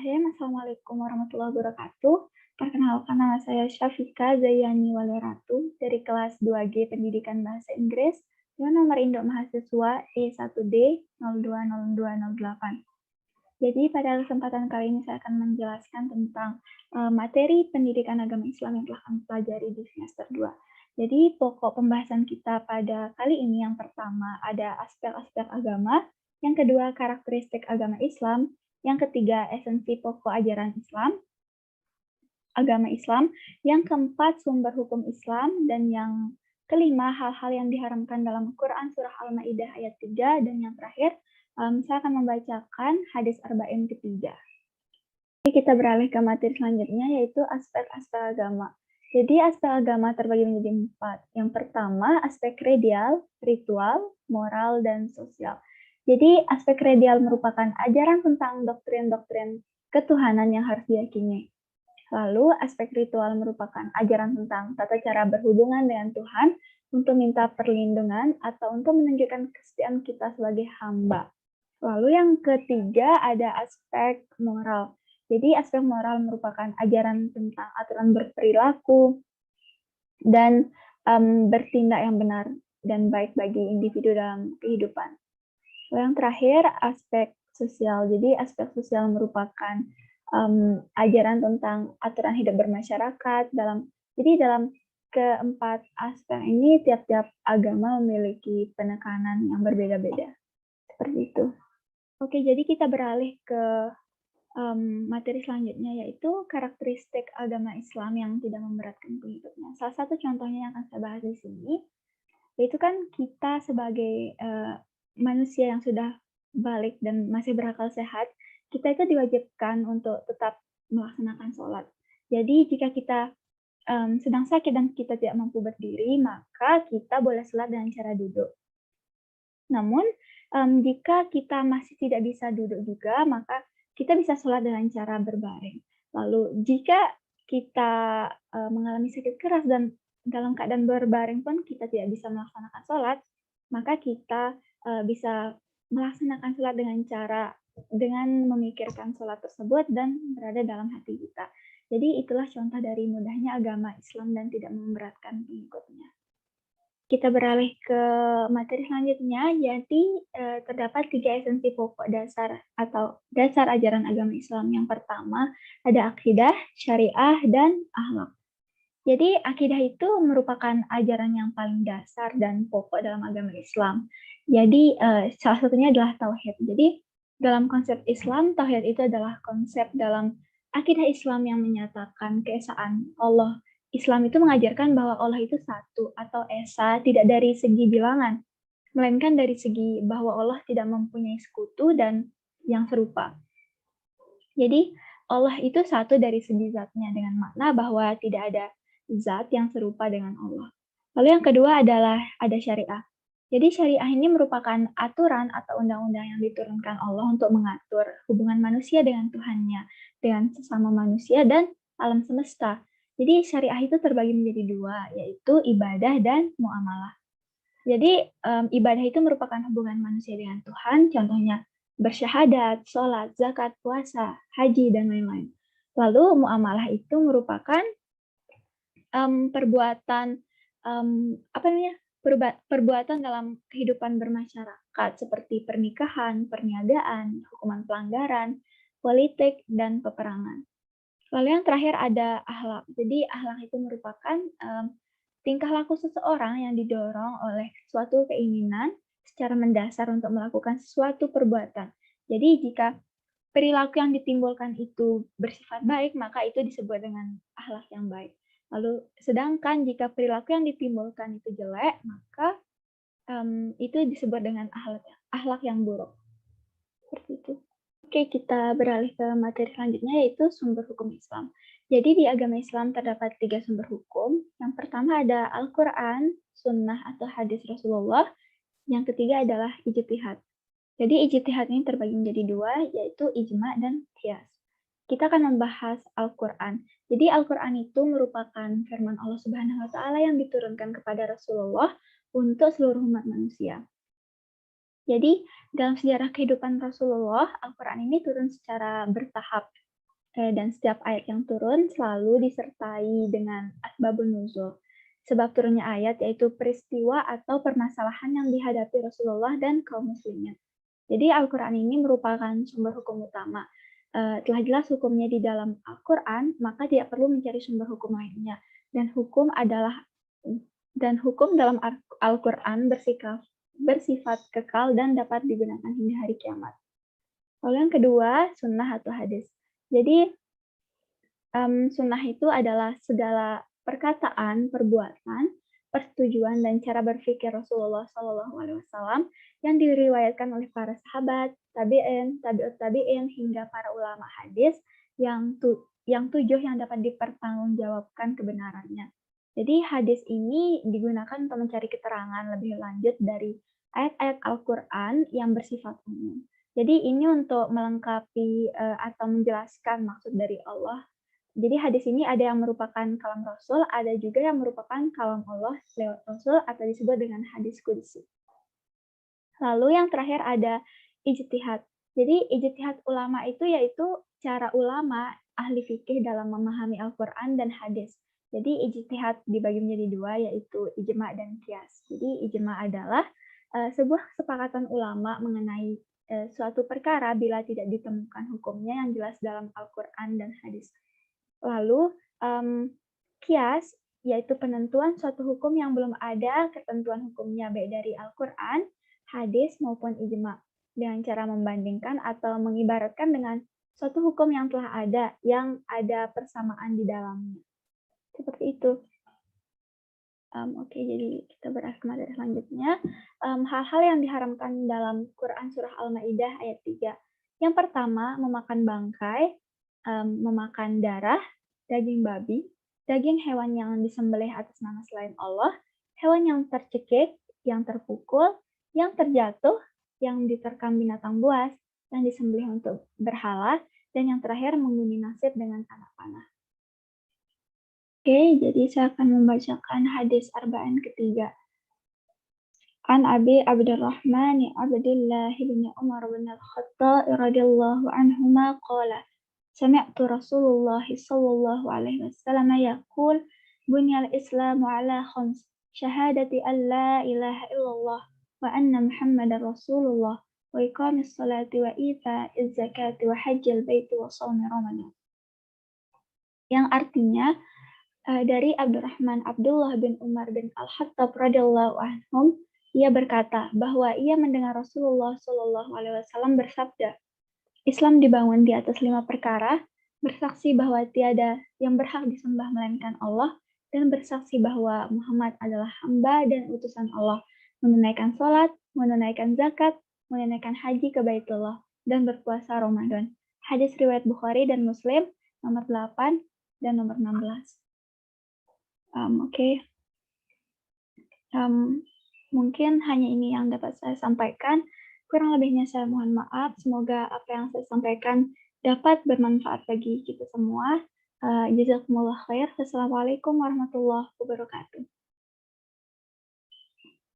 Bismillahirrahmanirrahim. Assalamualaikum warahmatullahi wabarakatuh. Perkenalkan, nama saya Syafika Zayani Waleratu dari kelas 2G Pendidikan Bahasa Inggris dengan nomor induk mahasiswa E1D020208. Jadi pada kesempatan kali ini saya akan menjelaskan tentang materi pendidikan agama Islam yang telah kami pelajari di semester 2. Jadi pokok pembahasan kita pada kali ini yang pertama ada aspek-aspek agama, yang kedua karakteristik agama Islam, yang ketiga esensi pokok ajaran Islam, agama Islam, yang keempat sumber hukum Islam, dan yang kelima hal-hal yang diharamkan dalam Quran surah Al-Maidah ayat 3, dan yang terakhir saya akan membacakan hadis arba'in ketiga. Jadi kita beralih ke materi selanjutnya, yaitu aspek-aspek agama. Jadi aspek agama terbagi menjadi 4. Yang pertama, aspek ritual, moral, dan sosial. Jadi aspek ritual merupakan ajaran tentang doktrin-doktrin ketuhanan yang harus diyakini. Lalu aspek ritual merupakan ajaran tentang tata cara berhubungan dengan Tuhan untuk minta perlindungan atau untuk menunjukkan kesetiaan kita sebagai hamba. Lalu yang ketiga ada aspek moral. Jadi aspek moral merupakan ajaran tentang aturan berperilaku dan bertindak yang benar dan baik bagi individu dalam kehidupan. Lalu yang terakhir aspek sosial. Jadi aspek sosial merupakan ajaran tentang aturan hidup bermasyarakat. Jadi dalam keempat aspek ini tiap-tiap agama memiliki penekanan yang berbeda-beda. Seperti itu. Oke, jadi kita beralih ke materi selanjutnya, yaitu karakteristik agama Islam yang tidak memberatkan pengikutnya. Salah satu contohnya yang akan saya bahas di sini, yaitu kan kita sebagai manusia yang sudah balik dan masih berakal sehat, kita itu diwajibkan untuk tetap melaksanakan sholat. Jadi jika kita sedang sakit dan kita tidak mampu berdiri, maka kita boleh sholat dengan cara duduk. Namun, jika kita masih tidak bisa duduk juga, maka kita bisa sholat dengan cara berbaring. Lalu, jika kita mengalami sakit keras dan dalam keadaan berbaring pun kita tidak bisa melaksanakan sholat, maka kita bisa melaksanakan sholat dengan memikirkan sholat tersebut dan berada dalam hati kita. Jadi itulah contoh dari mudahnya agama Islam dan tidak memberatkan pengikutnya. Kita beralih ke materi selanjutnya, jadi terdapat 3 esensi pokok dasar atau dasar ajaran agama Islam. Yang pertama ada akidah, syariah, dan akhlak. Jadi akidah itu merupakan ajaran yang paling dasar dan pokok dalam agama Islam. Jadi salah satunya adalah tauhid. Jadi dalam konsep Islam, tauhid itu adalah konsep dalam akidah Islam yang menyatakan keesaan Allah. Islam itu mengajarkan bahwa Allah itu satu atau esa, tidak dari segi bilangan, melainkan dari segi bahwa Allah tidak mempunyai sekutu dan yang serupa. Jadi Allah itu satu dari segi zatnya dengan makna bahwa tidak ada zat yang serupa dengan Allah. Lalu yang kedua adalah ada syariah. Jadi syariah ini merupakan aturan atau undang-undang yang diturunkan Allah untuk mengatur hubungan manusia dengan Tuhannya, dengan sesama manusia dan alam semesta. Jadi syariah itu terbagi menjadi 2, yaitu ibadah dan muamalah. Jadi ibadah itu merupakan hubungan manusia dengan Tuhan, contohnya bersyahadat, sholat, zakat, puasa, haji, dan lain-lain. Lalu muamalah itu merupakan perbuatan dalam kehidupan bermasyarakat seperti pernikahan, perniagaan, hukuman pelanggaran, politik, dan peperangan. Lalu yang terakhir ada akhlak. Jadi akhlak itu merupakan tingkah laku seseorang yang didorong oleh suatu keinginan secara mendasar untuk melakukan sesuatu perbuatan. Jadi jika perilaku yang ditimbulkan itu bersifat baik, maka itu disebut dengan akhlak yang baik. Lalu sedangkan jika perilaku yang ditimbulkan itu jelek, maka itu disebut dengan akhlak yang buruk. Seperti itu. Oke, kita beralih ke materi selanjutnya, yaitu sumber hukum Islam. Jadi di agama Islam terdapat 3 sumber hukum. Yang pertama ada Al-Quran, Sunnah atau hadis Rasulullah. Yang ketiga adalah ijtihad. Jadi ijtihad ini terbagi menjadi 2, yaitu ijma dan qiyas. Kita akan membahas Al-Quran. Jadi Al-Quran itu merupakan firman Allah Subhanahu wa Ta'ala yang diturunkan kepada Rasulullah untuk seluruh umat manusia. Jadi dalam sejarah kehidupan Rasulullah, Al-Quran ini turun secara bertahap. dan setiap ayat yang turun selalu disertai dengan asbabun nuzul. Sebab turunnya ayat yaitu peristiwa atau permasalahan yang dihadapi Rasulullah dan kaum muslimin. Jadi Al-Quran ini merupakan sumber hukum utama. Telah jelas hukumnya di dalam Al-Quran, maka tidak perlu mencari sumber hukum lainnya. Dan hukum dalam Al-Quran bersifat kekal dan dapat digunakan hingga hari kiamat. Lalu yang kedua, sunnah atau hadis. Jadi sunnah itu adalah segala perkataan, perbuatan, persetujuan, dan cara berpikir Rasulullah SAW yang diriwayatkan oleh para sahabat, tabi'in, tabi'ut tabi'in, hingga para ulama hadis yang tujuh yang dapat dipertanggungjawabkan kebenarannya. Jadi hadis ini digunakan untuk mencari keterangan lebih lanjut dari ayat-ayat Al-Quran yang bersifat umum. Jadi ini untuk melengkapi atau menjelaskan maksud dari Allah. Jadi hadis ini ada yang merupakan kalam Rasul, ada juga yang merupakan kalam Allah lewat Rasul atau disebut dengan hadis qudsi. Lalu yang terakhir ada ijtihad. Jadi ijtihad ulama itu yaitu cara ulama ahli fikih dalam memahami Al-Quran dan hadis. Jadi ijtihad dibagi menjadi dua yaitu ijma' dan qiyas. Jadi ijma' adalah sebuah kesepakatan ulama mengenai suatu perkara bila tidak ditemukan hukumnya yang jelas dalam Al-Quran dan hadis. Lalu qiyas yaitu penentuan suatu hukum yang belum ada ketentuan hukumnya baik dari Al-Quran, hadis maupun ijma' dengan cara membandingkan atau mengibaratkan dengan suatu hukum yang telah ada yang ada persamaan di dalamnya. Seperti itu. Oke, jadi kita beras ke materi selanjutnya. Hal-hal yang diharamkan dalam Quran Surah Al-Ma'idah ayat 3. Yang pertama, memakan bangkai, memakan darah, daging babi, daging hewan yang disembelih atas nama selain Allah, hewan yang tercekik, yang terpukul, yang terjatuh, yang diterkam binatang buas, yang disembelih untuk berhala, dan yang terakhir mengunyah nasib dengan anak panah. Oke, jadi saya akan membacakan hadis arba'in ketiga. An Abi Abdurrahman Abdullah bin Umar bin Al-Khattab radhiyallahu anhuma qala Sami'tu Rasulullah sallallahu alaihi wasallam yaqul bunyal Islamu ala khams syahadati an la ilaha illallah wa anna Muhammadar Rasulullah wa iqamis salati wa ita'iz zakati wa hajjil baiti wa shaumi Ramadan. Yang artinya dari Abdurrahman Abdullah bin Umar bin Al-Khattab radhiyallahu anhum, ia berkata bahwa ia mendengar Rasulullah Shallallahu alaihi wasallam bersabda, Islam dibangun di atas 5 perkara, bersaksi bahwa tiada yang berhak disembah melainkan Allah, dan bersaksi bahwa Muhammad adalah hamba dan utusan Allah, menunaikan sholat, menunaikan zakat, menunaikan haji ke Baitullah, dan berpuasa Ramadan. Hadis riwayat Bukhari dan Muslim, nomor 8 dan nomor 16. Oke. Mungkin hanya ini yang dapat saya sampaikan. Kurang lebihnya saya mohon maaf. Semoga apa yang saya sampaikan dapat bermanfaat bagi kita semua. Jazakumullah khair. Wassalamualaikum warahmatullahi wabarakatuh.